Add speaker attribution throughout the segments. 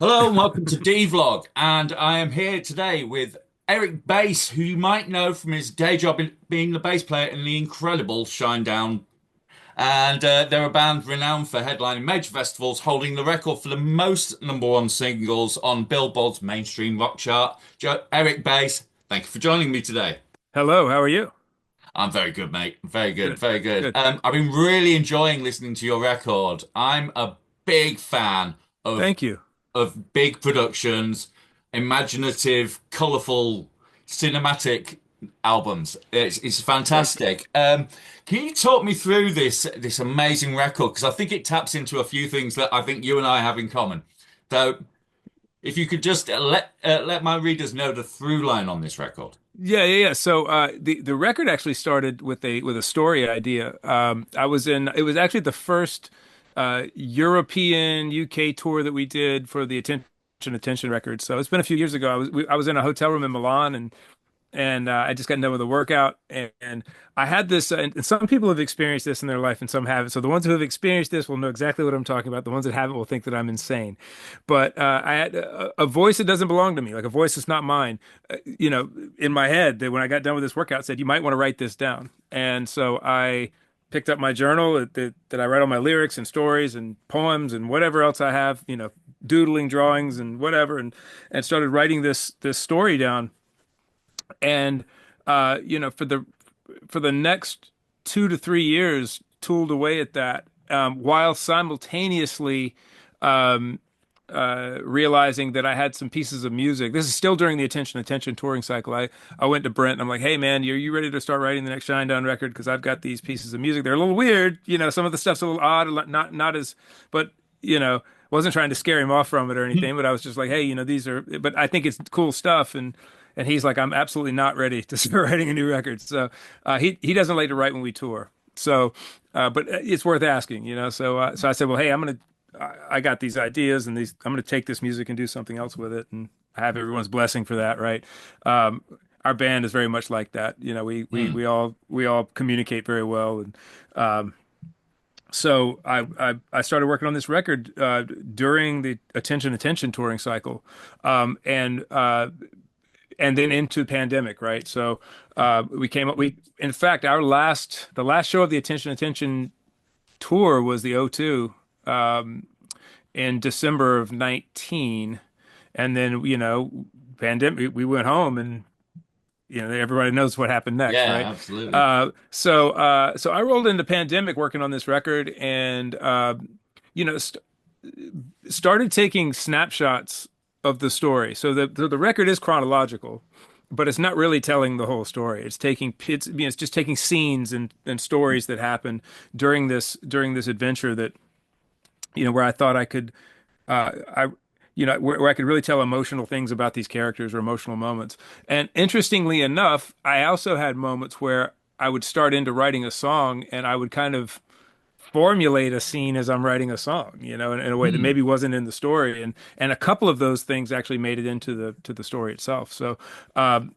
Speaker 1: Hello and welcome to D-Vlog, and I am here today with Eric Bass, who you might know from his day job in being the bass player in the incredible Shinedown. And they're a band renowned for headlining major festivals, holding the record for the most number one singles on Billboard's mainstream rock chart. Eric Bass, thank you for joining me today.
Speaker 2: Hello, how are you?
Speaker 1: I'm very good, mate. Very good,
Speaker 2: Good,
Speaker 1: very good.
Speaker 2: good.
Speaker 1: I've been really enjoying listening to your record. I'm a big fan of
Speaker 2: Thank you.
Speaker 1: big productions, imaginative, colourful, cinematic albums. It's
Speaker 2: Thank you.
Speaker 1: fantastic. Can you talk me through this amazing record? Because I think it taps into a few things that I think you and I have in common. So, if you could just let my readers know the through line on this record.
Speaker 2: Yeah. So the record actually started with a story idea. I was in it was actually the first European UK tour that we did for the Attention record. So it's been a few years ago. I was in a hotel room in Milan and I just got done with a workout, and I had this. And some people have experienced this in their life, and some haven't. So the ones who have experienced this will know exactly what I'm talking about. The ones that haven't will think that I'm insane. But I had a voice that doesn't belong to me, like a voice that's not mine. In my head, that when I got done with this workout, said you might want to write this down. And so I picked up my journal that I write all my lyrics and stories and poems and whatever else I have, doodling, drawings, and whatever, and started writing this story down. And for the next 2 to 3 years, tooled away at that, while simultaneously realizing that I had some pieces of music. This is still during the Attention touring cycle. I went to Brent and I'm like, hey man, you ready to start writing the next Shinedown record? Because I've got these pieces of music. They're a little weird, some of the stuff's a little odd, not as, but wasn't trying to scare him off from it or anything. But I was just like, hey, these are, but I think it's cool stuff. And he's like, I'm absolutely not ready to start writing a new record. So he doesn't like to write when we tour. So, but it's worth asking, So I said, well, hey, I got these ideas and I'm gonna take this music and do something else with it, and I have everyone's blessing for that, right? Our band is very much like that. We all communicate very well, and so I started working on this record during the Attention touring cycle, and then into the pandemic, right? So we came up. We in fact the last show of the Attention tour was the O2 in December of 19, and then pandemic. We went home, and everybody knows what happened next,
Speaker 1: Yeah,
Speaker 2: right?
Speaker 1: absolutely.
Speaker 2: So I rolled into pandemic working on this record, and you know st started taking snapshots of the story. So the record is chronological, but it's not really telling the whole story. It's just taking scenes and stories that happen during this adventure that where I thought I could I where I could really tell emotional things about these characters or emotional moments. And interestingly enough, I also had moments where I would start into writing a song and I would kind of formulate a scene as I'm writing a song, in a way that
Speaker 1: Hmm.
Speaker 2: maybe wasn't in the story. And a couple of those things actually made it into the story itself. So and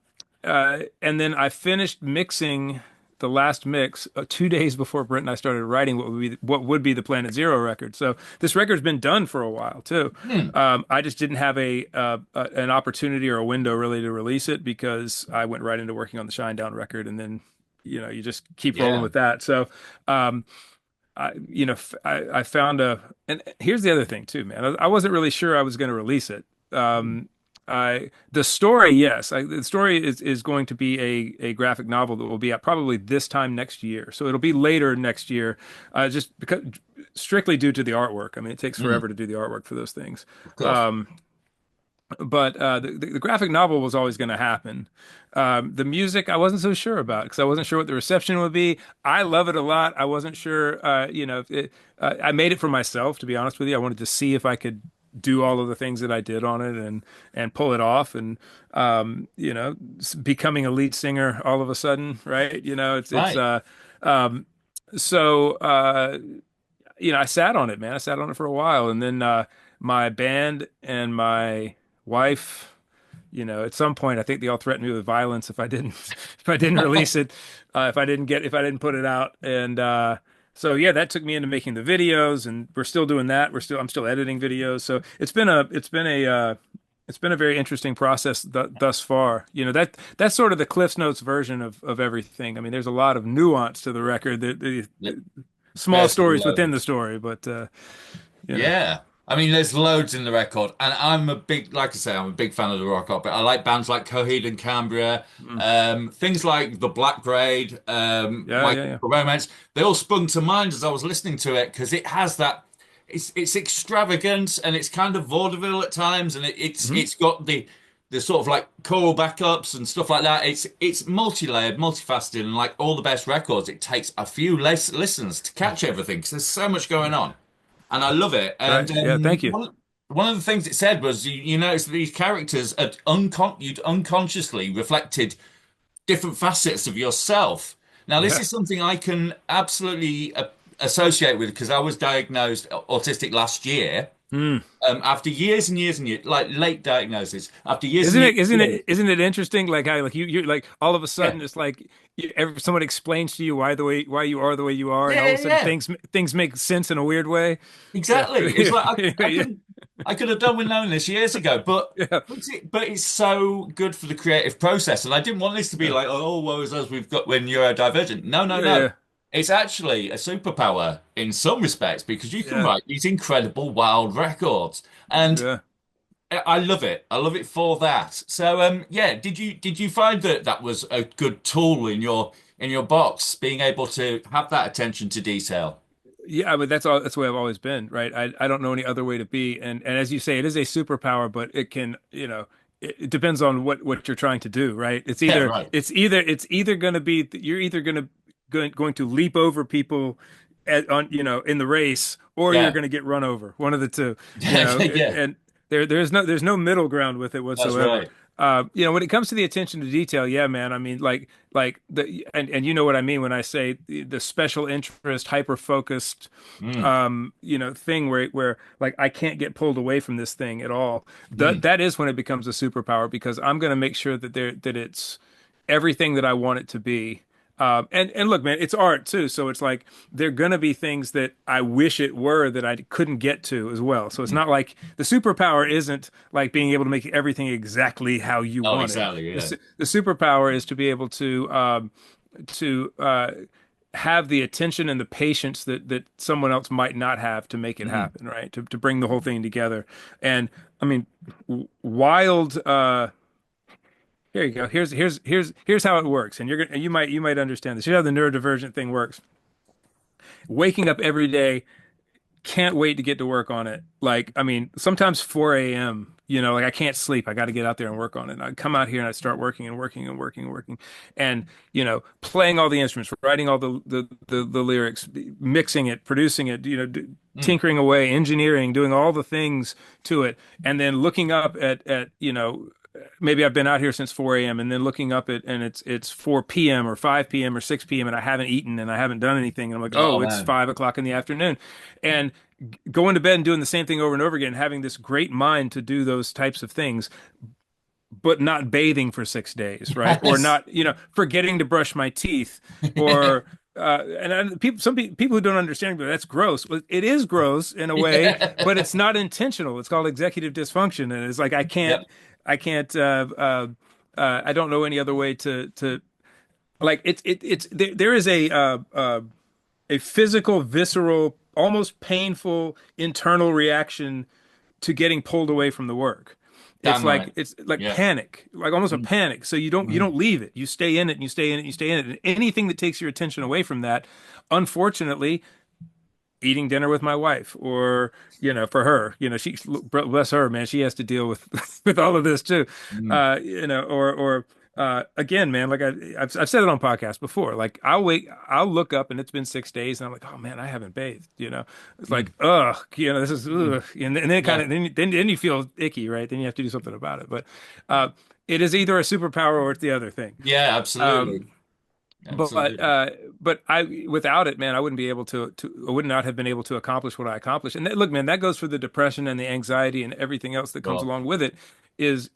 Speaker 2: then I finished mixing the last mix 2 days before Brent and I started writing what would be the Planet Zero record. So this record's been done for a while too.
Speaker 1: Hmm.
Speaker 2: I just didn't have an opportunity or a window really to release it because I went right into working on the Shinedown record, and then you just keep rolling
Speaker 1: Yeah.
Speaker 2: with that. So I found and here's the other thing too, man. I wasn't really sure I was going to release it. The story, yes, the story is going to be a graphic novel that will be out probably this time next year. So it'll be later next year, just because strictly due to the artwork. I mean, it takes
Speaker 1: Hmm.
Speaker 2: forever to do the artwork for those things.
Speaker 1: Of course.
Speaker 2: Um, but the graphic novel was always going to happen. The music I wasn't so sure about because I wasn't sure what the reception would be. I love it a lot. I wasn't sure, I made it for myself, to be honest with you. I wanted to see if I could do all of the things that I did on it and pull it off, and becoming a lead singer all of a sudden, right? It's
Speaker 1: Right.
Speaker 2: um, so I sat on it, man. I sat on it for a while, and then my band and my wife, at some point, I think they all threatened me with violence if I didn't if I didn't release it, if I didn't put it out, and So yeah, that took me into making the videos, and we're still doing that. I'm still editing videos. So it's been a very interesting process thus far. You know, that's sort of the Cliff's Notes version of everything. I mean, there's a lot of nuance to the record, the small
Speaker 1: There's
Speaker 2: stories within the
Speaker 1: loads.
Speaker 2: story, but you know,
Speaker 1: Yeah. I mean, there's loads in the record, and I'm a big, like I say, I'm a big fan of the rock opera. I like bands like Coheed and Cambria,
Speaker 2: mm,
Speaker 1: things like the Black Grade,
Speaker 2: yeah,
Speaker 1: My
Speaker 2: yeah, yeah,
Speaker 1: Chemical Romance. They all sprung to mind as I was listening to it because it has that. It's extravagant and it's kind of vaudeville at times, and
Speaker 2: hmm
Speaker 1: it's got the sort of like choral backups and stuff like that. It's multi-layered, multifaceted, and like all the best records, it takes a few listens to catch everything because there's so much going on and I love it. And
Speaker 2: right, yeah. Thank you.
Speaker 1: one of the things it said was you notice that these characters had you'd unconsciously reflected different facets of yourself. Now, this
Speaker 2: Yeah.
Speaker 1: is something I can absolutely associate with because I was diagnosed autistic last year.
Speaker 2: Mm.
Speaker 1: After years and years and years, like late diagnosis, after years and
Speaker 2: Isn't
Speaker 1: years,
Speaker 2: it isn't it isn't it interesting like how like you're like all of a
Speaker 1: yeah,
Speaker 2: sudden it's like someone explains to you why you are the way you are, and all of
Speaker 1: yeah,
Speaker 2: a sudden
Speaker 1: yeah.
Speaker 2: things make sense in a weird way. Yeah.
Speaker 1: Exactly. It's like
Speaker 2: Yeah.
Speaker 1: I could have done with knowing this years ago,
Speaker 2: Yeah.
Speaker 1: but it's so good for the creative process. And I didn't want this to be
Speaker 2: Yeah.
Speaker 1: like, oh, woe is us, we've got we're neurodivergent. No, no, no.
Speaker 2: Yeah.
Speaker 1: It's actually a superpower in some respects because you can
Speaker 2: Yeah.
Speaker 1: write these incredible wild records. And
Speaker 2: Yeah.
Speaker 1: I love it. I love it for that. So yeah, did you find that that was a good tool in your box, being able to have that attention to detail?
Speaker 2: Yeah, but that's the way I've always been, right? I don't know any other way to be. And as you say, it is a superpower, but it can, it depends on what you're trying to do, right?
Speaker 1: Yeah, right.
Speaker 2: It's either going to be you're either going to leap over people on in the race, or you're
Speaker 1: Yeah.
Speaker 2: going to get run over. One of the two, you know.
Speaker 1: Yeah,
Speaker 2: And there's no middle ground with it
Speaker 1: that's
Speaker 2: whatsoever.
Speaker 1: right.
Speaker 2: When it comes to the attention to detail, yeah, man. I mean, like the and you know what I mean when I say the special interest, hyper focused,
Speaker 1: Mm,
Speaker 2: thing where like I can't get pulled away from this thing at all.
Speaker 1: mm,
Speaker 2: That is when it becomes a superpower because I'm going to make sure that it's everything that I want it to be. And look, man, it's art too. So it's like there are gonna be things that I wish it were that I couldn't get to as well. So it's
Speaker 1: mm.
Speaker 2: not like the superpower isn't like being able to make everything exactly how you
Speaker 1: Oh,
Speaker 2: want it.
Speaker 1: exactly. Yeah.
Speaker 2: The superpower is to be able to have the attention and the patience that someone else might not have to make it
Speaker 1: Mm,
Speaker 2: happen, right? To bring the whole thing together. And I mean, wild. Here you go. Here's how it works, and you might understand this. Here's how the neurodivergent thing works. Waking up every day, can't wait to get to work on it. Like, I mean, sometimes 4 a.m. Like I can't sleep. I got to get out there and work on it. And I come out here and I start working and working and working and working, and playing all the instruments, writing all the lyrics, mixing it, producing it,
Speaker 1: mm.
Speaker 2: tinkering away, engineering, doing all the things to it, and then looking up at maybe I've been out here since 4 a.m. and then looking up at and it's 4 p.m. or 5 p.m. or 6 p.m. and I haven't eaten and I haven't done anything. And I'm like,
Speaker 1: Oh
Speaker 2: oh, it's
Speaker 1: man.
Speaker 2: 5 o'clock in the afternoon. And going to bed and doing the same thing over and over again, having this great mind to do those types of things, but not bathing for 6 days, right? Or
Speaker 1: Yes.
Speaker 2: not, forgetting to brush my teeth or people who don't understand, but that's gross. Well, it is gross in a way, but
Speaker 1: Yeah.
Speaker 2: it's not intentional. It's called executive dysfunction, and it's like
Speaker 1: Yep.
Speaker 2: I can't, I don't know any other way to like it's there is a physical, visceral, almost painful internal reaction to getting pulled away from the work.
Speaker 1: Damn right.
Speaker 2: It's like
Speaker 1: Yeah.
Speaker 2: panic, like almost a
Speaker 1: Mm,
Speaker 2: panic. So you
Speaker 1: mm.
Speaker 2: don't leave it. You stay in it and you stay in it and you stay in it. And anything that takes your attention away from that, unfortunately, eating dinner with my wife or for her, she bless her, man, she has to deal with with all of this too.
Speaker 1: Mm.
Speaker 2: Or again, man, like I've said it on podcasts before, like I'll look up and it's been 6 days and I'm like, oh man, I haven't bathed, it's
Speaker 1: Mm.
Speaker 2: like, ugh, this is
Speaker 1: Mm.
Speaker 2: ugh. And then it kind
Speaker 1: Yeah.
Speaker 2: of then you feel icky, right? Then you have to do something about it. But uh it is either a superpower or it's the other thing.
Speaker 1: Yeah, absolutely.
Speaker 2: um but
Speaker 1: Absolutely.
Speaker 2: I without it, man, I wouldn't be able I would not have been able to accomplish what I accomplished. And look, man, that goes for the depression and the anxiety and everything else that comes
Speaker 1: Well,
Speaker 2: along with it. Is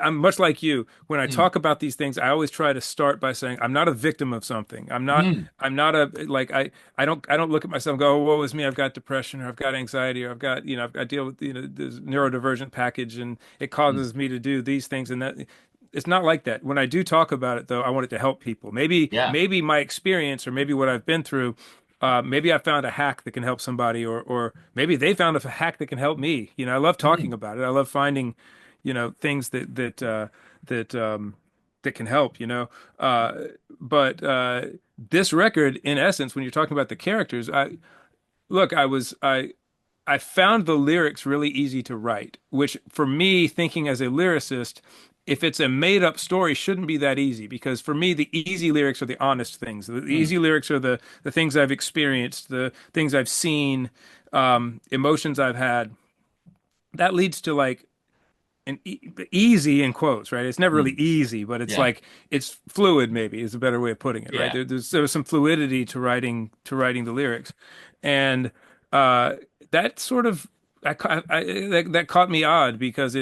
Speaker 2: I'm much like you. When I
Speaker 1: Mm,
Speaker 2: talk about these things, I always try to start by saying I'm not a victim of something.
Speaker 1: mm,
Speaker 2: I'm not a like I don't look at myself and go, oh, woe is me, I've got depression or I've got anxiety or I've got, I deal with, this neurodivergent package and it
Speaker 1: mm.
Speaker 2: causes me to do these things and that. It's not like that. When I do talk about it though, I want it to help people.
Speaker 1: Yeah.
Speaker 2: Maybe my experience or maybe what I've been through, maybe I found a hack that can help somebody, or maybe they found a hack that can help me. I love talking
Speaker 1: Mm,
Speaker 2: about it. I love finding, things that that can help. Uh, but this record, in essence, when you're talking about the characters, look, I found the lyrics really easy to write, which for me, thinking as a lyricist, if it's a made up story, shouldn't be that easy because for me, the easy lyrics are the honest things. The
Speaker 1: mm,
Speaker 2: easy lyrics are the things I've experienced, the things I've seen, emotions I've had. That leads to like easy in quotes, right? It's never really
Speaker 1: mm.
Speaker 2: easy, but it's
Speaker 1: Yeah.
Speaker 2: like it's fluid, maybe is a better way of putting it, right?
Speaker 1: Yeah.
Speaker 2: There's some fluidity to writing the lyrics, and uh, that sort of that caught me odd because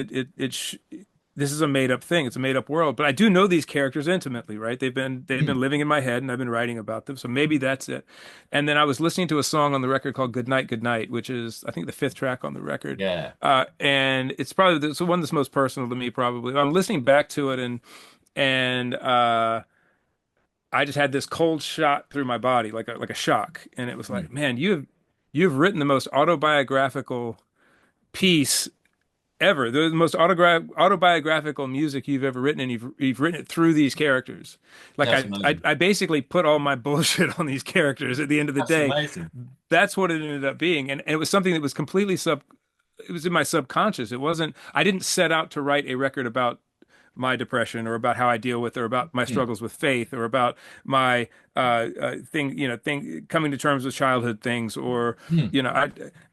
Speaker 2: this is a made up thing. It's a made up world, but I do know these characters intimately, right? They've been
Speaker 1: Mm,
Speaker 2: living in my head, and I've been writing about them. So maybe that's it. And then I was listening to a song on the record called "Good Night, Good Night," which is I think the fifth track on the record,
Speaker 1: yeah.
Speaker 2: and it's probably the one that's most personal to me. Probably I'm listening back to it, and I just had this cold shot through my body, like a shock, and it was
Speaker 1: Mm.
Speaker 2: like, man, you've written the most autobiographical piece ever. The most autobiographical music you've ever written, and you've written it through these characters. Like
Speaker 1: That's amazing.
Speaker 2: I basically put all my bullshit on these characters at the end of the
Speaker 1: That's
Speaker 2: day.
Speaker 1: amazing.
Speaker 2: That's what it ended up being, and it was something that was completely it was in my subconscious. It wasn't, I didn't set out to write a record about my depression or about how I deal with or about my
Speaker 1: Mm,
Speaker 2: struggles with faith or about my coming to terms with childhood things or
Speaker 1: mm,
Speaker 2: you know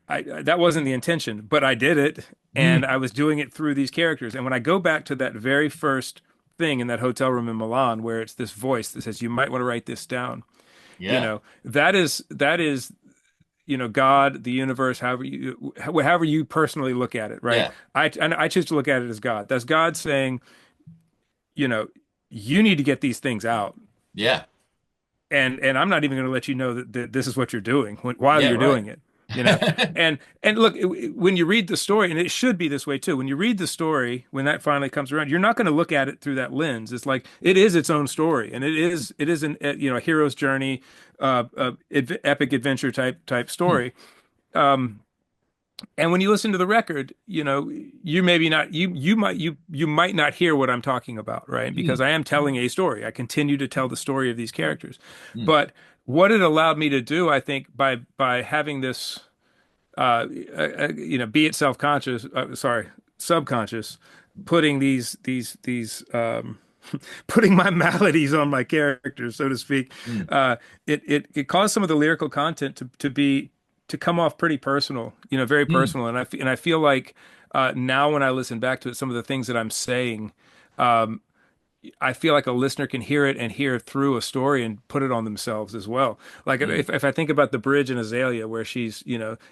Speaker 2: that wasn't the intention, but I did it and
Speaker 1: mm.
Speaker 2: I was doing it through these characters. And when I go back to that very first thing in that hotel room in Milan where it's this voice that says you might want to write this down,
Speaker 1: Yeah.
Speaker 2: that is God, the universe, however you personally look at it, right?
Speaker 1: Yeah.
Speaker 2: I choose to look at it as God. That's God saying, you know, you need to get these things out.
Speaker 1: Yeah.
Speaker 2: And I'm not even going to let you know that this is what you're doing while
Speaker 1: Yeah.
Speaker 2: you're
Speaker 1: Right.
Speaker 2: doing it. And look, when you read the story, and it should be this way too. When you read the story, when that finally comes around, you're not going to look at it through that lens. It's like it is its own story, and it is an a hero's journey, epic adventure type
Speaker 1: Mm,
Speaker 2: story. Um, And when you listen to the record, you maybe not you might not hear what I'm talking about, right? Because
Speaker 1: mm,
Speaker 2: I am telling a story. I continue to tell the story of these characters.
Speaker 1: mm.
Speaker 2: But what it allowed me to do, I think, by having this be it self-conscious, sorry, subconscious, putting these putting my maladies on my characters, so to speak,
Speaker 1: Mm.
Speaker 2: it caused some of the lyrical content to come off pretty personal, very
Speaker 1: Mm.
Speaker 2: personal. And I feel like now when I listen back to it, some of the things that I'm saying, um, I feel like a listener can hear it and hear through a story and put it on themselves as well. Like
Speaker 1: Mm.
Speaker 2: if I think about the bridge in Azalea where she's,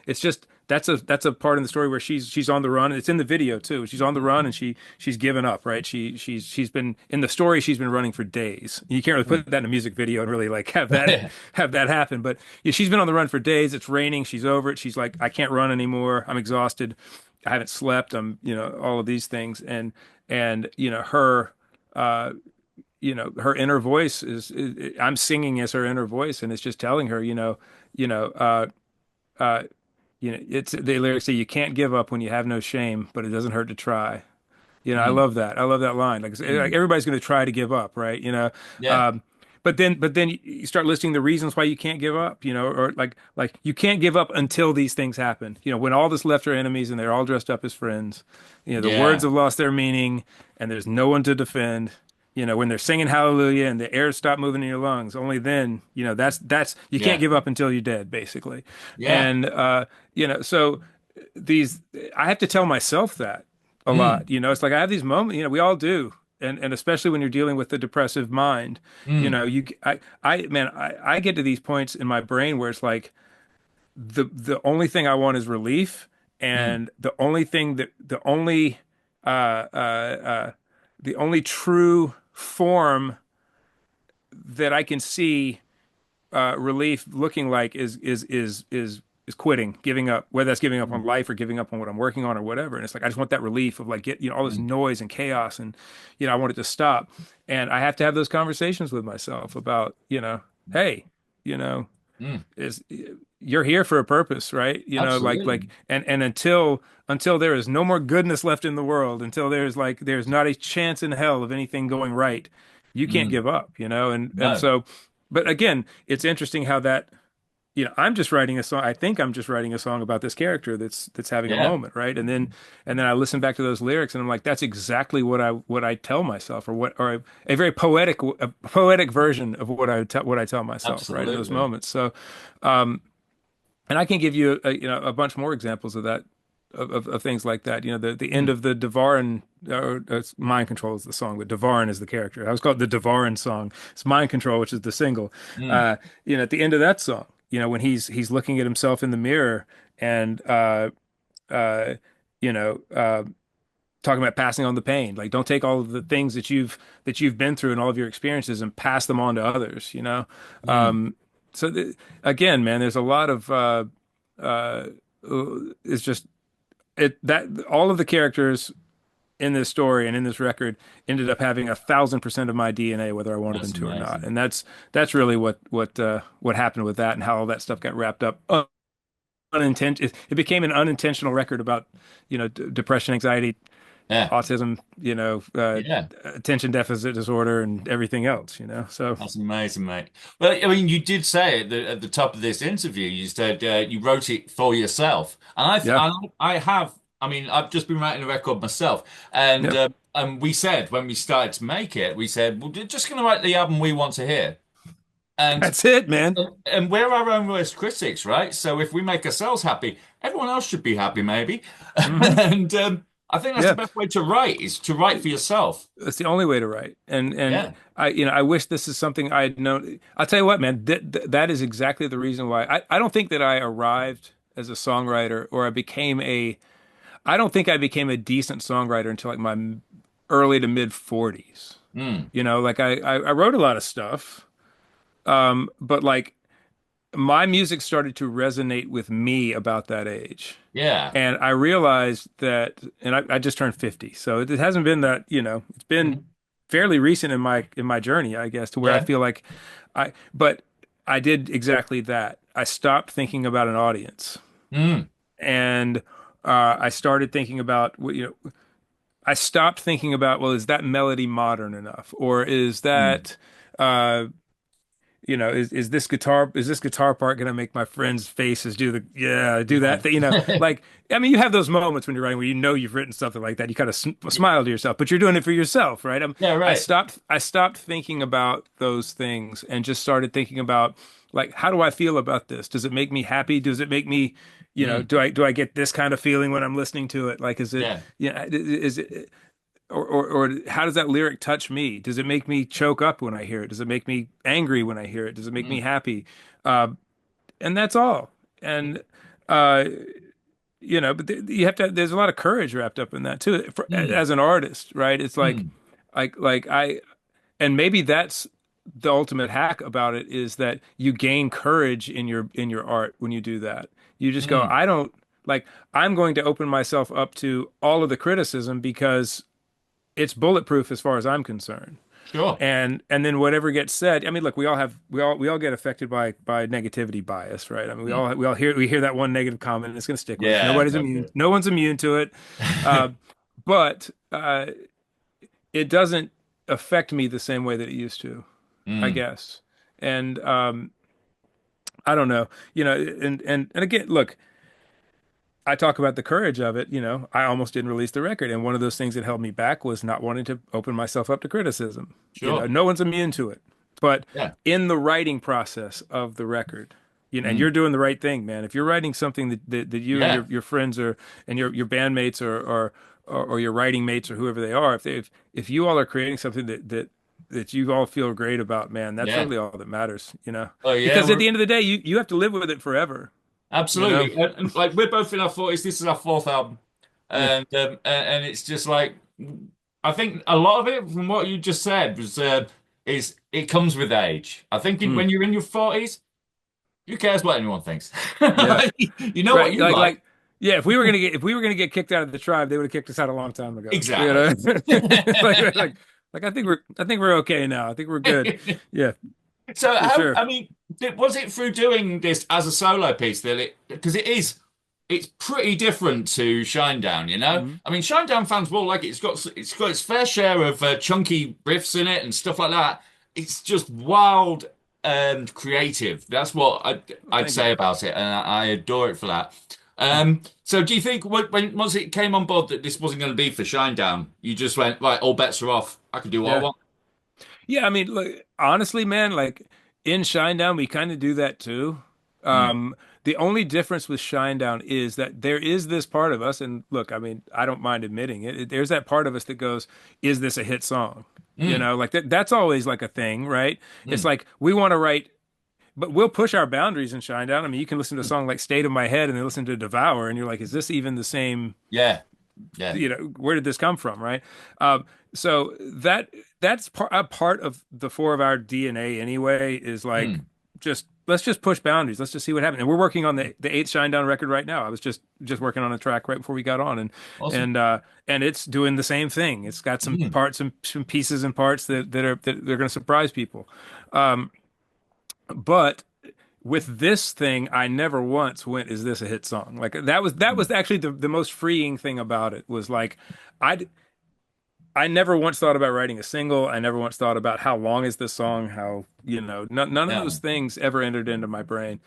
Speaker 2: it's just that's a part in the story where she's on the run. It's in the video too. She's on the run and she's given up, right? She's been in the story, she's been running for days. You can't really
Speaker 1: Mm.
Speaker 2: put that in a music video and really like have that happen. But yeah, she's been on the run for days. It's raining. She's over it. She's like, I can't run anymore. I'm exhausted. I haven't slept. I'm, all of these things. And her uh, her inner voice I'm singing as her inner voice, and it's just telling her, you know, uh, uh, it's the lyrics say you can't give up when you have no shame, but it doesn't hurt to try. I
Speaker 1: Mm.
Speaker 2: love that. I love that line. Like
Speaker 1: Mm.
Speaker 2: everybody's going to try to give up, right?
Speaker 1: Yeah.
Speaker 2: Um, but then you start listing the reasons why you can't give up, or like you can't give up until these things happen. When all that's left are enemies and they're all dressed up as friends. The words
Speaker 1: Yeah.
Speaker 2: have lost their meaning and there's no one to defend. When they're singing hallelujah and the air stopped moving in your lungs, only then, that's you can't
Speaker 1: Yeah.
Speaker 2: give up until you're dead, basically.
Speaker 1: Yeah.
Speaker 2: And so these I have to tell myself that a
Speaker 1: Mm.
Speaker 2: lot. It's like I have these moments, we all do. And especially when you're dealing with the depressive mind,
Speaker 1: Mm.
Speaker 2: I get to these points in my brain where it's like the only thing I want is relief,
Speaker 1: Mm.
Speaker 2: and the only the only true form that I can see relief looking like is quitting, giving up, whether that's giving up on
Speaker 1: Mm,
Speaker 2: life or giving up on what I'm working on or whatever. And it's like I just want that relief of like all this
Speaker 1: mm,
Speaker 2: noise and chaos, and I want it to stop. And I have to have those conversations with myself about, hey, you know,
Speaker 1: mm.
Speaker 2: is you're here for a purpose, right?
Speaker 1: Absolutely.
Speaker 2: And until there is no more goodness left in the world, until there's not a chance in hell of anything going right, you can't
Speaker 1: Mm.
Speaker 2: give up, and
Speaker 1: No.
Speaker 2: so, but again, it's interesting how that, I'm just writing a song. I think I'm just writing a song about this character that's having a
Speaker 1: Yeah.
Speaker 2: moment, right? And then I listen back to those lyrics and I'm like, that's exactly what I tell myself, or a very poetic version of what I tell myself, right, in those
Speaker 1: Absolutely.
Speaker 2: moments. So, um, and I can give you a bunch more examples of that, of things like that. The end
Speaker 1: Mm,
Speaker 2: of the Devarin, or it's Mind Control is the song, but Devarin is the character. I was called the Devarin song. It's Mind Control, which is the single.
Speaker 1: mm,
Speaker 2: Uh, at the end of that song, when he's looking at himself in the mirror and uh, you know, uh, talking about passing on the pain. Like, don't take all of the things that you've been through and all of your experiences and pass them on to others.
Speaker 1: mm.
Speaker 2: Um, so again, man, there's a lot of uh, it's just it that all of the characters in this story and in this record ended up having 1,000% of my DNA, whether I wanted them
Speaker 1: That's
Speaker 2: to or not.
Speaker 1: amazing.
Speaker 2: And that's really what happened with that and how all that stuff got wrapped up. It became an unintentional record about, depression, anxiety,
Speaker 1: Yeah.
Speaker 2: autism,
Speaker 1: Yeah.
Speaker 2: attention deficit disorder, and everything else. So
Speaker 1: That's amazing, mate. Well, I mean, you did say at the top of this interview, you said you wrote it for yourself, and
Speaker 2: yeah,
Speaker 1: I have. I mean, I've just been writing a record myself, and
Speaker 2: yeah,
Speaker 1: we said when we started to make it, we said we're just going to write the album we want to hear, and
Speaker 2: that's it, man.
Speaker 1: we're our own worst critics, right? So if we make ourselves happy, everyone else should be happy, maybe.
Speaker 2: Hmm.
Speaker 1: And I think that's the
Speaker 2: Yeah,
Speaker 1: best way to write is to write for yourself.
Speaker 2: it's the only way to write. And
Speaker 1: Yeah.
Speaker 2: I wish this is something I had known. I'll tell you what, man, that is exactly the reason why I don't think that I arrived as a songwriter, or I don't think I became a decent songwriter until like my early to mid 40s.
Speaker 1: Mm.
Speaker 2: Like I wrote a lot of stuff, but like my music started to resonate with me about that age.
Speaker 1: Yeah.
Speaker 2: And I realized that, and I just turned 50, so it hasn't been that, it's been
Speaker 1: Mhm.
Speaker 2: fairly recent in my journey, I guess, to where I
Speaker 1: Yeah.
Speaker 2: feel like but I did exactly that. I stopped thinking about an audience,
Speaker 1: Mm.
Speaker 2: and I started thinking about I stopped thinking about, well, is that melody modern enough, or is
Speaker 1: Mm.
Speaker 2: that uh, is this guitar part gonna make my friends' faces do that
Speaker 1: Yeah.
Speaker 2: thing? Like, I mean, you have those moments when you're writing where you've written something like that. You kind of smile to yourself, but you're doing it for yourself, right?
Speaker 1: Yeah,
Speaker 2: I
Speaker 1: right.
Speaker 2: stopped thinking about those things and just started thinking about, like, how do I feel about this? Does it make me happy? Does it make me,
Speaker 1: Mm.
Speaker 2: do I get this kind of feeling when I'm listening to it? Like, is it,
Speaker 1: Yeah.
Speaker 2: is it, or how does that lyric touch me? Does it make me choke up when I hear it? Does it make me angry when I hear it? Does it make me
Speaker 1: Mm.
Speaker 2: happy? Uh, and that's all. And uh, but you have to. There's a lot of courage wrapped up in that too,
Speaker 1: Mm.
Speaker 2: as an artist, right? It's like,
Speaker 1: Mm.
Speaker 2: and maybe that's the ultimate hack about it, is that you gain courage in your art when you do that. You just go,
Speaker 1: Mm.
Speaker 2: I don't like. I'm going to open myself up to all of the criticism because it's bulletproof as far as I'm concerned.
Speaker 1: Sure.
Speaker 2: And then whatever gets said, I mean, look, we all get affected by negativity bias, right? I mean,
Speaker 1: Mm.
Speaker 2: we hear that one negative comment and it's going to stick with us.
Speaker 1: Yeah,
Speaker 2: Nobody's immune.
Speaker 1: totally.
Speaker 2: No one's immune to it. Uh, but it doesn't affect me the same way that it used to, I
Speaker 1: Mm.
Speaker 2: guess. And I don't know, and again, look, I talk about the courage of it. I almost didn't release the record. And one of those things that held me back was not wanting to open myself up to criticism.
Speaker 1: Sure.
Speaker 2: No one's immune to it. But
Speaker 1: Yeah.
Speaker 2: in the writing process of the record, and
Speaker 1: Mm.
Speaker 2: you're doing the right thing, man. If you're writing something that you and
Speaker 1: Yeah.
Speaker 2: your friends and your bandmates or your writing mates or whoever they are, if you all are creating something that you all feel great about, man, that's
Speaker 1: Yeah.
Speaker 2: really all that matters.
Speaker 1: Oh, yeah.
Speaker 2: Because at the end of the day, you have to live with it forever, you know?
Speaker 1: Absolutely. And like we're both in our 40s. This is our fourth album.
Speaker 2: Yeah.
Speaker 1: and it's just like I think a lot of it from what you just said was is it comes with age. I think
Speaker 2: Mm.
Speaker 1: when you're in your 40s, who cares what anyone thinks?
Speaker 2: Yeah.
Speaker 1: You know what
Speaker 2: Right.
Speaker 1: you like.
Speaker 2: Yeah, if we were gonna get kicked out of the tribe, they would have kicked us out a long time ago. You
Speaker 1: Exactly.
Speaker 2: know? Like I think we're okay now. I think we're good. Yeah,
Speaker 1: So
Speaker 2: for
Speaker 1: how,
Speaker 2: sure.
Speaker 1: I mean, was it through doing this as a solo piece that because it's pretty different to Shinedown, you know?
Speaker 2: Mhm.
Speaker 1: I mean, Shinedown fans will like it. It's got its fair share of chunky riffs in it and stuff like that. It's just wild and creative. That's what
Speaker 2: Well,
Speaker 1: I'd
Speaker 2: thank you.
Speaker 1: say about it, and I adore it for that. So do you think when once it came on board that this wasn't going to be for Shinedown, you just went, right, all bets are off. I can do what I
Speaker 2: Yeah.
Speaker 1: want.
Speaker 2: Yeah, I mean, look, honestly, man, like in Shinedown, we kind of do that too.
Speaker 1: Mm,
Speaker 2: The only difference with Shinedown is that there is this part of us, and look, I mean, I don't mind admitting it. There's that part of us that goes, "Is this a hit song?" You
Speaker 1: mm,
Speaker 2: know, like that's always like a thing, right? It's
Speaker 1: mm,
Speaker 2: like we want to write, but we'll push our boundaries in Shinedown. I mean, you can listen to a
Speaker 1: mm.
Speaker 2: song like "State of My Head" and then listen to "Devour," and you're like, "Is this even the same?"
Speaker 1: Yeah, yeah.
Speaker 2: You know, where did this come from, right? So that's a part of the four of our DNA anyway, is like
Speaker 1: Mm,
Speaker 2: just let's just push boundaries. Let's just see what happens. And we're working on the eighth Shinedown record right now. I was just working on a track right before we got on,
Speaker 1: awesome.
Speaker 2: and uh and it's doing the same thing. It's got some
Speaker 1: Mm,
Speaker 2: parts, some pieces and parts that they're going to surprise people. Um, but with this thing, I never once went, "Is this a hit song?" Like that
Speaker 1: mm,
Speaker 2: was actually the most freeing thing about it was like I I never once thought about writing a single. I never once thought about how long is this song, how, you know, none of those
Speaker 1: yeah.
Speaker 2: things ever entered into my brain.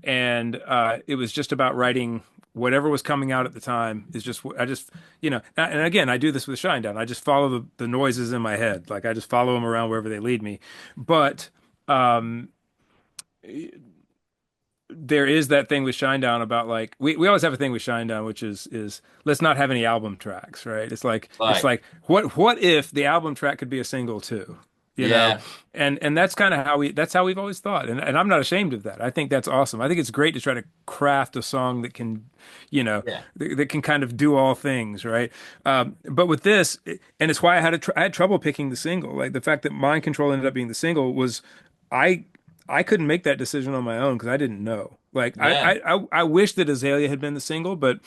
Speaker 2: And it was just about writing whatever was coming out at the time is just, I just, you know, and again, I do this with Shinedown. I just follow the noises in my head. Like I just follow them around wherever they lead me. But, um, there is that thing with Shinedown about like we always have a thing with Shinedown, which is let's not have any album tracks, right? It's
Speaker 1: Like,
Speaker 2: like what if the album track could be a single too, you know?
Speaker 1: yeah,
Speaker 2: And that's kind of how that's how we've always thought, and I'm not ashamed of that. I think that's awesome. I think it's great to try to craft a song that can, you know,
Speaker 1: yeah.
Speaker 2: that can kind of do all things, right? But with this, and it's why I had trouble picking the single. Like the fact that Mind Control ended up being the single was. I I couldn't make that decision on my own because I didn't know. Like
Speaker 1: Yeah.
Speaker 2: I wish that Azalea had been the single, but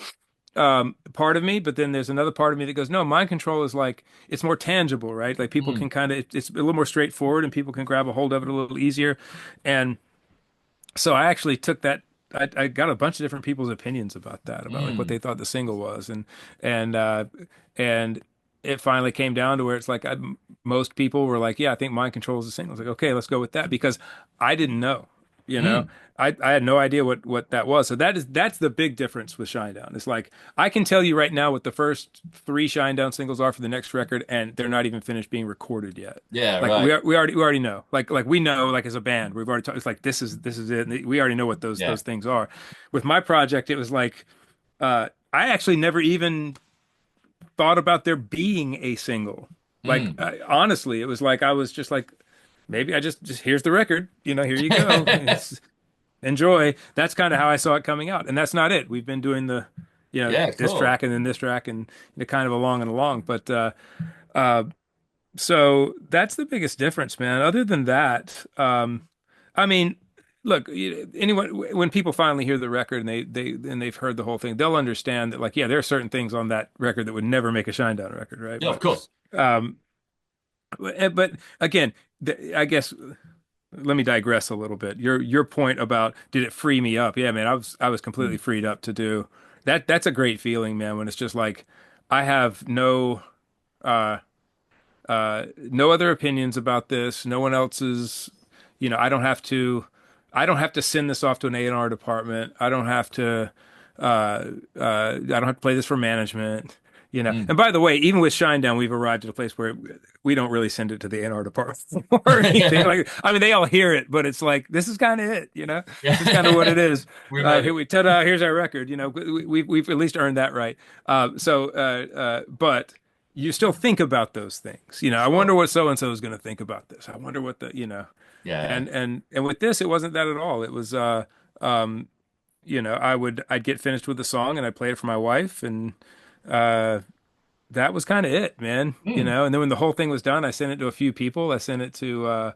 Speaker 2: part of me, but then there's another part of me that goes, no, mind control is like it's more tangible, right? Like people
Speaker 1: Mm,
Speaker 2: can kind of it's a little more straightforward and people can grab a hold of it a little easier. And so I actually took that. I got a bunch of different people's opinions about that, about like what
Speaker 1: mm,
Speaker 2: they thought the single was, and uh, and it finally came down to where it's like most people were like, yeah, I think Mind Control is the single. I was like, okay, let's go with that because I didn't know, you know,
Speaker 1: mm,
Speaker 2: I had no idea what that was. So that's the big difference with Shinedown. It's like I can tell you right now what the first three Shinedown singles are for the next record, and they're not even finished being recorded yet.
Speaker 1: yeah,
Speaker 2: Like
Speaker 1: right.
Speaker 2: we already know. Like we know, like as a band, we've already talked. It's like this is it. And we already know what
Speaker 1: Yeah.
Speaker 2: those things are. With my project, it was like I actually never even thought about there being a single. Like
Speaker 1: Mm.
Speaker 2: honestly, it was like I was just like maybe I just here's the record. You know, here you go. It's enjoy. That's kind of how I saw it coming out, and that's not it. We've been doing the you know
Speaker 1: Yeah,
Speaker 2: this
Speaker 1: cool.
Speaker 2: track and then this track and kind of along and along, but. Uh, so that's the biggest difference, man. Other than that, I mean, look, anyone when people finally hear the record and they've heard the whole thing, they'll understand that like, yeah, there are certain things on that record that would never make a Shinedown record, right?
Speaker 1: Yeah, of course.
Speaker 2: Um, but again, I guess let me digress a little bit. Your point about did it free me up? Yeah, man, I was completely
Speaker 1: Mm,
Speaker 2: freed up to do that. That's a great feeling, man, when it's just like I have uh no other opinions about this. No one else's, you know, I don't have to send this off to an A&R department. I don't have to play this for management, you know.
Speaker 1: mm.
Speaker 2: And by the way, even with Shinedown, we've arrived at a place where we don't really send it to the A&R department or anything. Like, I mean, they all hear it, but it's like, this is kind of it, you know, this is kind of what it
Speaker 1: Yeah.
Speaker 2: is.
Speaker 1: We made
Speaker 2: Here
Speaker 1: it.
Speaker 2: we, ta-da, here's our record, you know, we've at least earned that right. But you still think about those things. You know, I wonder
Speaker 1: Sure.
Speaker 2: what so and so is going to think about this. I wonder what the, you know,
Speaker 1: Yeah.
Speaker 2: and with this, it wasn't that at all. It was, um, you know, I'd get finished with the song and I'd play it for my wife, and uh, that was kind of it, man. You
Speaker 1: Hmm.
Speaker 2: know, and then when the whole thing was done, I sent it to a few people. I sent it to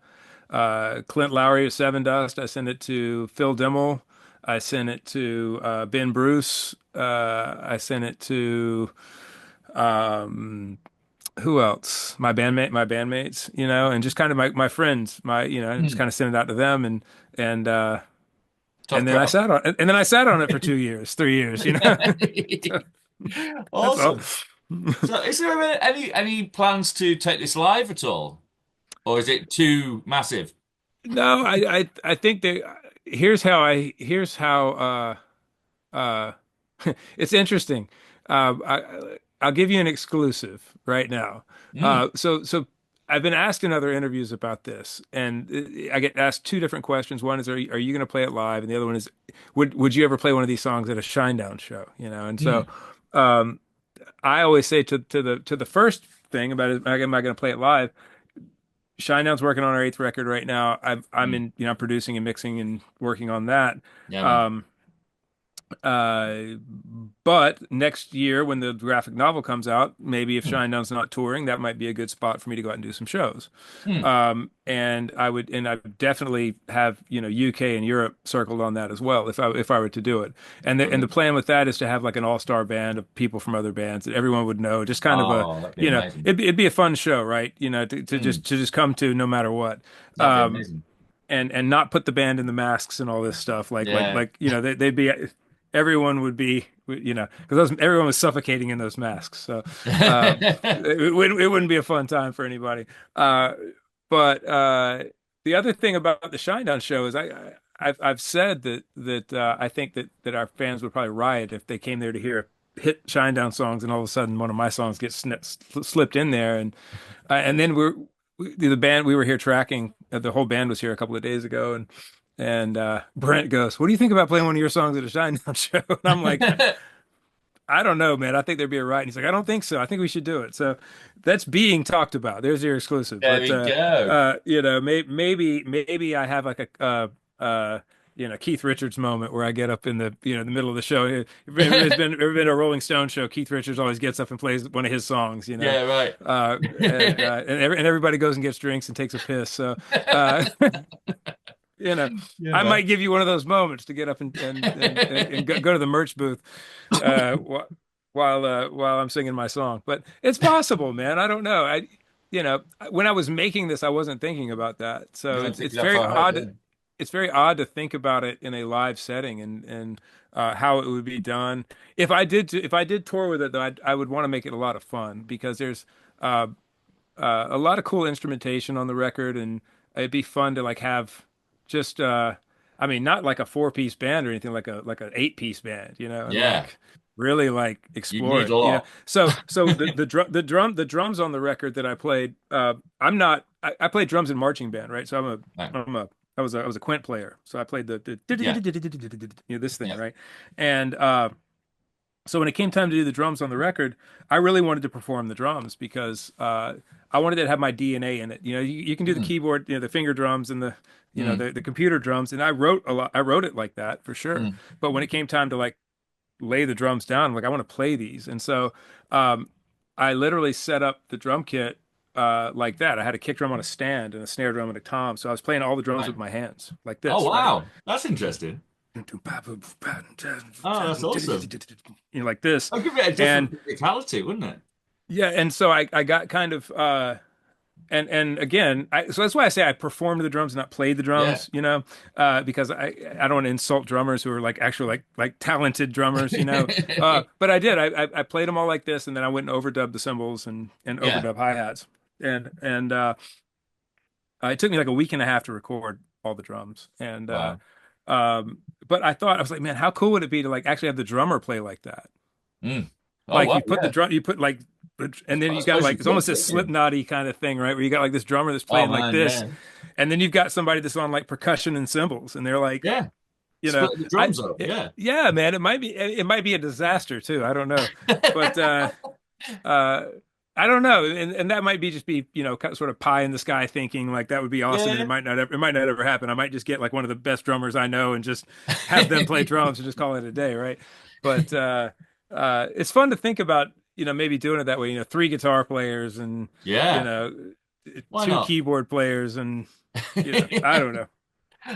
Speaker 2: Clint Lowry of Seven Dust. I sent it to Phil Dimmel. I sent it to Ben Bruce. I sent it to um, who else? My bandmates, you know, and just kind of my friends, just
Speaker 1: Hmm.
Speaker 2: kind of sent it out to them, and
Speaker 1: Tough
Speaker 2: then I
Speaker 1: crowd.
Speaker 2: sat on and then I sat on it for 2 years, 3 years, you know. So, that's all.
Speaker 1: Awesome. So, is there any plans to take this live at all, or is it too massive?
Speaker 2: No, I think that here's how it's interesting. I'll give you an exclusive right now.
Speaker 1: Mm.
Speaker 2: So I've been asked in other interviews about this, and I get asked two different questions. One is, are you going to play it live? And the other one is, would you ever play one of these songs at a Shinedown show? You know, and so
Speaker 1: Mm.
Speaker 2: um, I always say to the first thing about it, am I going to play it live? Shinedown's working on our eighth record right now. I'm
Speaker 1: Mm.
Speaker 2: in, I'm producing and mixing and working on that.
Speaker 1: Yeah, man.
Speaker 2: Um, uh, but next year, when the graphic novel comes out, maybe if
Speaker 1: Mm.
Speaker 2: Shinedown's not touring, that might be a good spot for me to go out and do some shows.
Speaker 1: Mm.
Speaker 2: And I would definitely have, UK and Europe circled on that as well if I were to do it. And the
Speaker 1: Brilliant.
Speaker 2: plan with that is to have like an all-star band of people from other bands that everyone would know. Just kind of
Speaker 1: Oh, that'd be amazing.
Speaker 2: it'd be a fun show, right?
Speaker 1: Mm.
Speaker 2: To just come to no matter what.
Speaker 1: That'd be
Speaker 2: Um,
Speaker 1: amazing.
Speaker 2: and not put the band in the masks and all this stuff
Speaker 1: Yeah.
Speaker 2: they'd be everyone would be because everyone was suffocating in those masks, so it wouldn't be a fun time for anybody. But the other thing about the Shinedown show is I've said that I think that our fans would probably riot if they came there to hear hit Shinedown songs and all of a sudden one of my songs gets slipped in there, and then the band, we were here tracking, the whole band was here a couple of days ago, and Brent goes, "What do you think about playing one of your songs at a Shinedown show?" And I'm like, "I don't know, man. I think there'd be a riot." And he's like, "I don't think so. I think we should do it." So that's being talked about. There's your exclusive.
Speaker 1: There
Speaker 2: But
Speaker 1: we go.
Speaker 2: maybe I have like a Keith Richards moment where I get up in the middle of the show. Ever been a Rolling Stone show? Keith Richards always gets up and plays one of his songs,
Speaker 1: Yeah, right.
Speaker 2: and everybody goes and gets drinks and takes a piss. So, uh, you know,
Speaker 1: Yeah,
Speaker 2: I might
Speaker 1: man.
Speaker 2: give you one of those moments to get up and go to the merch booth uh, wh- while I'm singing my song. But it's possible, man. I don't know. When I was making this, I wasn't thinking about that.
Speaker 1: You
Speaker 2: So
Speaker 1: don't
Speaker 2: it's
Speaker 1: think
Speaker 2: it's
Speaker 1: that
Speaker 2: very
Speaker 1: far ahead,
Speaker 2: odd.
Speaker 1: yeah.
Speaker 2: It's very odd to think about it in a live setting and how it would be done. If I did tour with it, though, I would want to make it a lot of fun because there's uh, a lot of cool instrumentation on the record, and it'd be fun to like have just I mean, not like a four-piece band or anything, like an eight-piece band, and
Speaker 1: Yeah,
Speaker 2: like really like
Speaker 1: you'd
Speaker 2: explore
Speaker 1: need a
Speaker 2: it.
Speaker 1: lot.
Speaker 2: So the drums on the record that I played, I played drums in marching band, right? So
Speaker 1: Right.
Speaker 2: I was a quint player, so I played the
Speaker 1: Yeah,
Speaker 2: this thing,
Speaker 1: yeah.
Speaker 2: right? And so when it came time to do the drums on the record, I really wanted to perform the drums because I wanted to have my DNA in it. You can do the
Speaker 1: Mm.
Speaker 2: keyboard, the finger drums and
Speaker 1: Mm.
Speaker 2: the computer drums, and I wrote a lot. I wrote it like that for sure.
Speaker 1: Mm.
Speaker 2: But when it came time to like lay the drums down, I'm like, I want to play these, and so um, I literally set up the drum kit like that. I had a kick drum on a stand and a snare drum and a tom, so I was playing all the drums
Speaker 1: Right.
Speaker 2: with my hands like
Speaker 1: Oh,
Speaker 2: this, right?
Speaker 1: wow. That's interesting. Oh, that's awesome.
Speaker 2: Like this.
Speaker 1: I'll give it a
Speaker 2: And
Speaker 1: different physicality, wouldn't it?
Speaker 2: yeah, and so I got kind of and again, so that's why I say I performed the drums, not played the
Speaker 1: Yeah.
Speaker 2: drums, because I don't want to insult drummers who are like actually like talented drummers, but I did. I played them all like this, and then I went and overdubbed the cymbals and
Speaker 1: Yeah.
Speaker 2: overdubbed hi-hats. And it took me like a week and a half to record all the drums.
Speaker 1: Wow.
Speaker 2: But I was like, man, how cool would it be to like actually have the drummer play like that?
Speaker 1: Mm. Oh,
Speaker 2: Like
Speaker 1: wow.
Speaker 2: you put the
Speaker 1: Yeah.
Speaker 2: drum, you put like, and then
Speaker 1: I
Speaker 2: you got
Speaker 1: suppose
Speaker 2: like
Speaker 1: you
Speaker 2: it's almost
Speaker 1: could,
Speaker 2: a
Speaker 1: couldn't you?
Speaker 2: Slipknotty kind of thing, right? Where you got like this drummer that's
Speaker 1: Oh,
Speaker 2: playing like
Speaker 1: man.
Speaker 2: this,
Speaker 1: Yeah.
Speaker 2: and then you've got somebody that's on like percussion and cymbals, and they're like,
Speaker 1: Yeah.
Speaker 2: you know,
Speaker 1: Split the
Speaker 2: I,
Speaker 1: drums up. Yeah.
Speaker 2: yeah, man, it might be a disaster too. I don't know, but uh, I don't know, and that might be just be kind of sort of pie in the sky thinking like that would be awesome, and
Speaker 1: Yeah.
Speaker 2: it might not ever happen. I might just get like one of the best drummers I know and just have them play drums and just call it a day, right? But it's fun to think about. maybe doing it that way, three guitar players and, you
Speaker 1: Yeah,
Speaker 2: know,
Speaker 1: why
Speaker 2: two
Speaker 1: not?
Speaker 2: keyboard players and, I don't know.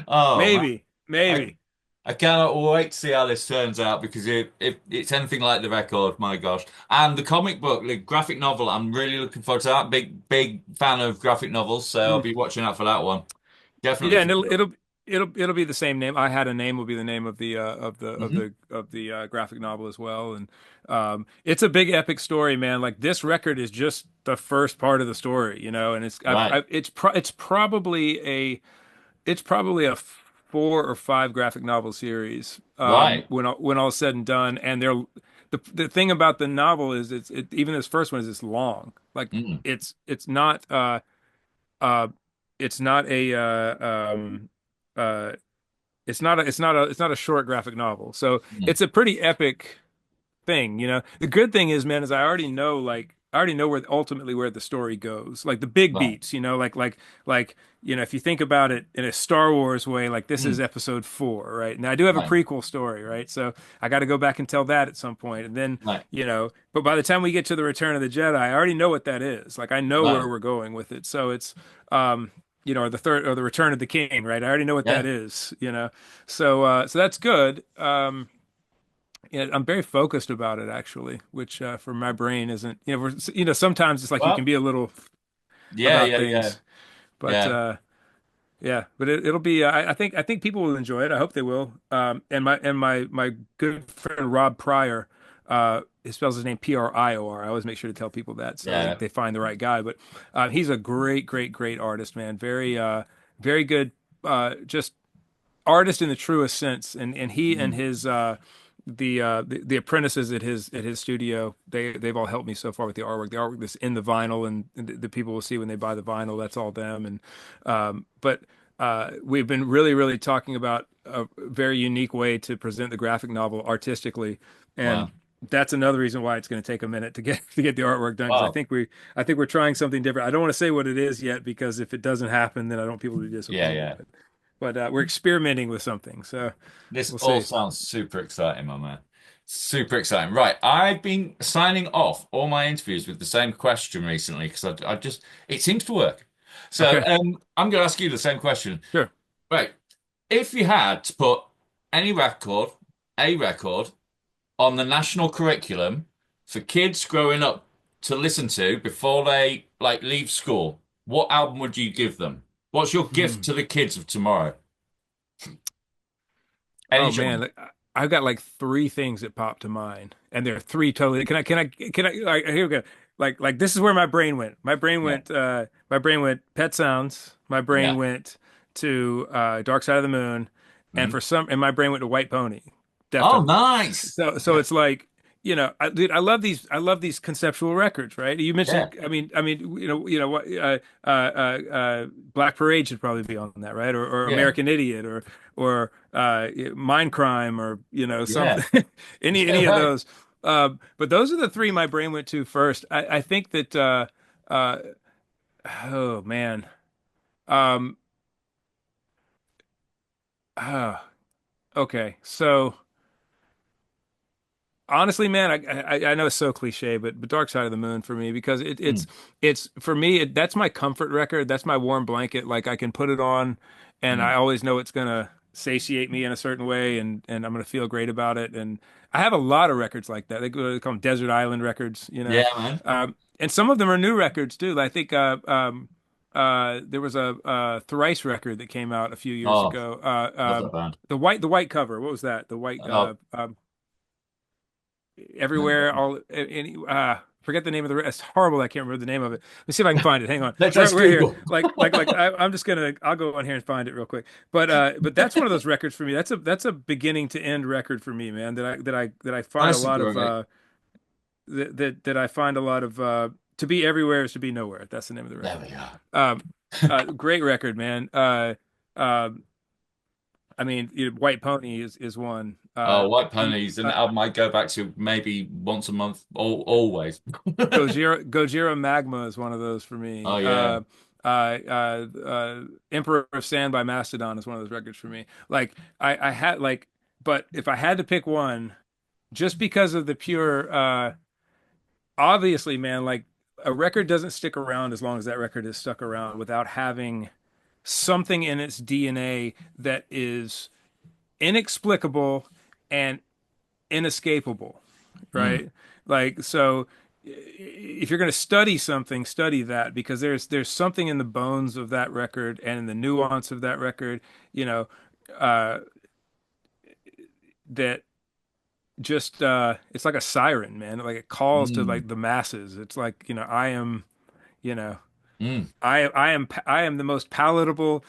Speaker 1: Oh man,
Speaker 2: Maybe,
Speaker 1: I
Speaker 2: maybe.
Speaker 1: I cannot wait to see how this turns out because if it's anything like the record, my gosh. And the comic book, the graphic novel, I'm really looking forward to that. Big fan of graphic novels, so I'll
Speaker 2: Mm.
Speaker 1: be watching out for that one. Definitely
Speaker 2: Yeah, and
Speaker 1: keep it up.
Speaker 2: it'll be the same name. I Had a Name will be the name of
Speaker 1: Hmm.
Speaker 2: the graphic novel as well. And it's a big epic story, man. Like this record is just the first part of the story, and
Speaker 1: Right,
Speaker 2: it's probably a 4 or 5 graphic novel series
Speaker 1: right.
Speaker 2: when all is said and done. And the thing about the novel is even this first one is it's long. Like
Speaker 1: Mm,
Speaker 2: it's not uh it's not a uh it's not a short graphic novel. So
Speaker 1: mm.
Speaker 2: it's a pretty epic thing, The good thing is, man, is I already know where ultimately where the story goes. Like the big
Speaker 1: Right.
Speaker 2: beats, like if you think about it in a Star Wars way, like this is
Speaker 1: Mm,
Speaker 2: episode 4, right? Now I do have a
Speaker 1: right,
Speaker 2: prequel story, right? So I got to go back and tell that at some point. And then,
Speaker 1: right,
Speaker 2: but by the time we get to the Return of the Jedi, I already know what that is. Like I know where
Speaker 1: right.
Speaker 2: we're going with it. So it's or the Return of the King, right? I already know what that
Speaker 1: Yeah,
Speaker 2: is. So that's good. Yeah, I'm very focused about it actually, which for my brain isn't, sometimes it's like you can
Speaker 1: well,
Speaker 2: be a little
Speaker 1: yeah,
Speaker 2: about
Speaker 1: yeah, yeah,
Speaker 2: things, but
Speaker 1: yeah,
Speaker 2: yeah, but it'll be, I think people will enjoy it. I hope they will. And my good friend Rob Pryor, he spells his name Prior. I always make sure to tell people that so
Speaker 1: yeah.
Speaker 2: they find the right guy. But he's a great artist, man. Very good, just artist in the truest sense. And he and
Speaker 1: Mm,
Speaker 2: his the apprentices at his studio, they've all helped me so far with the artwork. The artwork that's in the vinyl and the people will see when they buy the vinyl, that's all them. And but we've been really talking about a very unique way to present the graphic novel artistically, and
Speaker 1: wow,
Speaker 2: that's another reason why it's going to take a minute to get the artwork done because
Speaker 1: wow.
Speaker 2: I think we're trying something different. I don't want to say what it is yet because if it doesn't happen, then I don't want people to be
Speaker 1: Yeah,
Speaker 2: disappointed.
Speaker 1: yeah.
Speaker 2: But we're experimenting with something, so
Speaker 1: This
Speaker 2: we'll
Speaker 1: all
Speaker 2: see.
Speaker 1: sounds super exciting, my man. Super exciting. Right. I've been signing off all my interviews with the same question recently because I just, it seems to work. So
Speaker 2: Okay,
Speaker 1: I'm going to ask you the same question.
Speaker 2: sure.
Speaker 1: Right. If you had to put any record, a record, on the national curriculum for kids growing up to listen to before they like leave school, what album would you give them? What's your gift
Speaker 2: Hmm.
Speaker 1: to the kids of tomorrow? Any
Speaker 2: Oh
Speaker 1: choice?
Speaker 2: man, I've got like 3 things that pop to mind, and they're three totally. Here we go. Like this is where my brain went.
Speaker 1: Yeah.
Speaker 2: My brain went Pet Sounds. My brain
Speaker 1: Yeah.
Speaker 2: went to Dark Side of the Moon,
Speaker 1: Mhm.
Speaker 2: and my brain went to White Pony,
Speaker 1: Oh,
Speaker 2: Deftones.
Speaker 1: nice.
Speaker 2: So
Speaker 1: Yeah.
Speaker 2: it's like, dude, I love these conceptual records, right? You
Speaker 1: Yeah.
Speaker 2: mentioned, I mean, what, Black Parade should probably be on that, right? Or
Speaker 1: Yeah.
Speaker 2: American Idiot, or Mind Crime, or
Speaker 1: Yeah.
Speaker 2: something,
Speaker 1: Yeah.
Speaker 2: any of
Speaker 1: Right.
Speaker 2: those. But those are the three my brain went to first. I think that, uh, oh man, um, uh, okay, so. Honestly, man, I know it's so cliche, but Dark Side of the Moon for me because
Speaker 1: Mm,
Speaker 2: it's for me that's my comfort record. That's my warm blanket. Like I can put it on, and I
Speaker 1: mm.
Speaker 2: always know it's gonna satiate me in a certain way, and I'm gonna feel great about it. And I have a lot of records like that. They call them Desert Island records,
Speaker 1: Yeah, man.
Speaker 2: and some of them are new records too. I think there was a Thrice record that came out a few years
Speaker 1: Oh,
Speaker 2: ago.
Speaker 1: love that band.
Speaker 2: The white cover. What was that? The white
Speaker 1: Oh,
Speaker 2: everywhere all any forget the name of the it's horrible. I can't remember the name of it. Let's see if I can find it. Hang on.
Speaker 1: let's
Speaker 2: We're here.
Speaker 1: Google.
Speaker 2: I'm just gonna I'll go on here and find it real quick. But that's one of those records for me. That's a beginning to end record for me, man. That I find a
Speaker 1: That's
Speaker 2: lot of
Speaker 1: great.
Speaker 2: that I find a lot of To Be Everywhere is to Be Nowhere. That's the name of the
Speaker 1: There
Speaker 2: record.
Speaker 1: we are.
Speaker 2: Um Great record, man. Um I mean, White Pony is one.
Speaker 1: Oh, White
Speaker 2: The
Speaker 1: Ponies, an album I go back to maybe once a month, always.
Speaker 2: Gojira Magma is one of those for
Speaker 1: Oh
Speaker 2: me.
Speaker 1: yeah.
Speaker 2: Emperor of Sand by Mastodon is one of those records for me. Like I had but if I had to pick one, just because of the pure obviously, man, like a record doesn't stick around as long as that record is stuck around without having something in its DNA that is inexplicable and inescapable,
Speaker 1: Mm,
Speaker 2: right? Like, so if you're going to study something, study that because there's something in the bones of that record and in the nuance of that record, you know, uh, that just it's like a siren, man. Like it calls to
Speaker 1: mm,
Speaker 2: like the masses. It's like, I am, you know,
Speaker 1: mm.
Speaker 2: I am the most palatable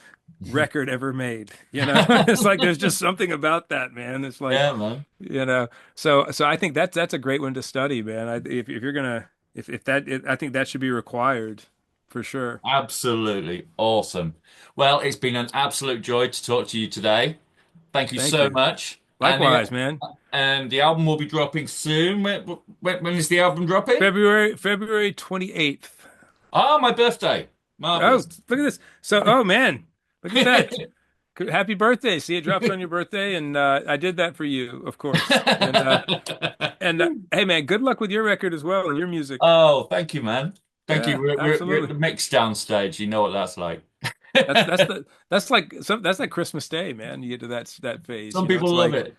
Speaker 2: record ever made. It's like there's just something about that, man. It's like,
Speaker 1: Yeah, man.
Speaker 2: you know, so I think that's a great one to study, man. If you're gonna if that I think that should be required for sure.
Speaker 1: Absolutely awesome. Well, it's been an absolute joy to talk to you today. Thank you
Speaker 2: Thank
Speaker 1: so
Speaker 2: you.
Speaker 1: much.
Speaker 2: Likewise, man.
Speaker 1: And the album will be dropping soon. When is the album dropping?
Speaker 2: February 28th.
Speaker 1: Oh, my birthday.
Speaker 2: Oh,
Speaker 1: Marvelous.
Speaker 2: look at this. So, oh man, look at that. Happy birthday. See, it drops on your birthday, and I did that for you, of course. And hey, man, good luck with your record as well and your music.
Speaker 1: Oh, thank you, man. Thank you.
Speaker 2: Yeah,
Speaker 1: We're at
Speaker 2: absolutely.
Speaker 1: the mix down stage. You know what that's like.
Speaker 2: That's like Christmas Day, man. You get to that phase,
Speaker 1: Some people
Speaker 2: it's
Speaker 1: love
Speaker 2: like,
Speaker 1: it.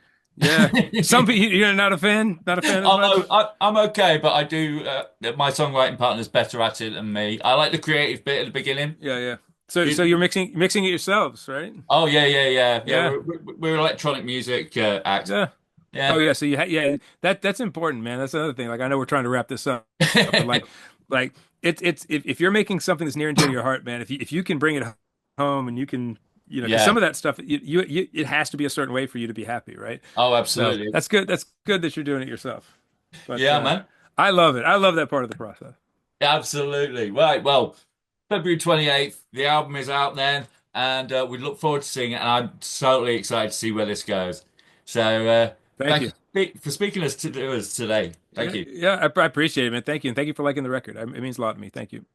Speaker 2: yeah. Some people you're not a fan, not a fan as
Speaker 1: Oh no,
Speaker 2: much.
Speaker 1: I'm okay, but I do. My songwriting partner's better at it than me. I like the creative bit at the beginning.
Speaker 2: Yeah, yeah. So
Speaker 1: You-
Speaker 2: you're mixing it yourselves, right?
Speaker 1: oh yeah, yeah, yeah, yeah.
Speaker 2: Yeah,
Speaker 1: We're electronic music act.
Speaker 2: yeah. Oh
Speaker 1: Yeah.
Speaker 2: yeah. So yeah, that's important, man. That's another thing. Like I know we're trying to wrap this up, but like it's if you're making something that's near and dear to your heart, man. If you can bring it home and you can, because some
Speaker 1: Yeah.
Speaker 2: of that stuff, it has to be a certain way for you to be happy, right?
Speaker 1: Oh,
Speaker 2: So
Speaker 1: absolutely.
Speaker 2: that's good. That's good that you're doing it yourself. But
Speaker 1: Yeah, man.
Speaker 2: I love it. I love that part of the process.
Speaker 1: Absolutely. Right. Well, February 28th, the album is out then, and we look forward to seeing it. And I'm totally excited to see where this goes. So,
Speaker 2: Thank
Speaker 1: thank
Speaker 2: you.
Speaker 1: you for speaking to us today. Thank
Speaker 2: Yeah,
Speaker 1: you.
Speaker 2: yeah, I appreciate it, man. Thank you, and thank you for liking the record. It means a lot to me. Thank you.